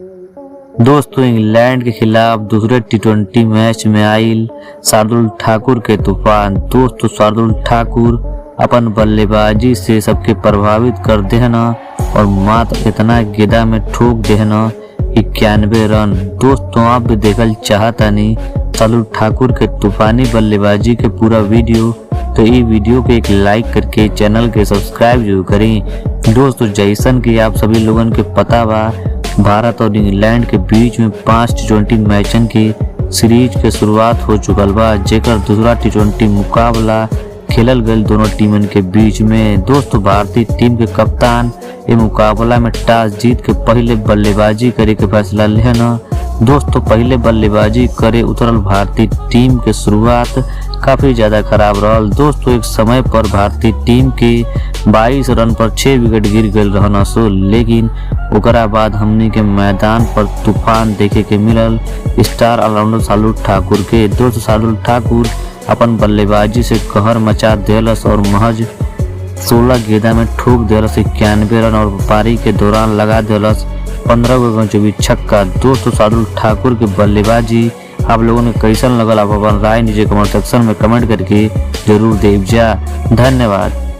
दोस्तों, इंग्लैंड के खिलाफ दूसरे टी20 मैच में आयल शार्दुल ठाकुर के तूफान। दोस्तों, शार्दुल ठाकुर अपन बल्लेबाजी से सबके प्रभावित कर देना और मात्र इतना गेंदा में ठोक देना 91 रन। दोस्तों, आप भी देखल चाहता नहीं शार्दुल ठाकुर के तूफानी बल्लेबाजी के पूरा वीडियो, तो ये वीडियो के एक लाइक करके चैनल के सब्सक्राइब जरूर करें। दोस्तों, जैसन कि आप सभी लोगन के पता बा, भारत और इंग्लैंड के बीच में 5 टी20 मैचन की सीरीज के शुरुआत हो चुकल बा, जेकर दूसरा टी20 मुकाबला खेलल गयल दोनों टीमन के बीच में। दोस्तों, भारतीय टीम के कप्तान ये मुकाबला में टॉस जीत के पहले बल्लेबाजी करे के फैसला लेना। दोस्तों, पहले बल्लेबाजी करे उतरल भारतीय टीम के शुरुआत काफी ज्यादा खराब रहल। दोस्तों, एक समय पर भारतीय टीम के 22 रन पर 6 विकेट गिर गए रहना सो, लेकिन ओकरा बाद हमनी के मैदान पर तूफान देखे के मिलल स्टार ऑलराउंडर शार्दुल ठाकुर के। दोस्तों, शार्दुल ठाकुर अपन बल्लेबाजी से कहर मचा देलस और महज 16 गेंदा में ठोक देलस 91 रन और पारी के दौरान लगा देलस 15 गेंदों के बीच छक्का। दोस्तों, शार्दुल ठाकुर के बल्लेबाजी आप लोगों ने कैसन लगल, आप अपन राय नीचे कमेंट सेक्शन में कमेंट करके जरूर देव जा। धन्यवाद।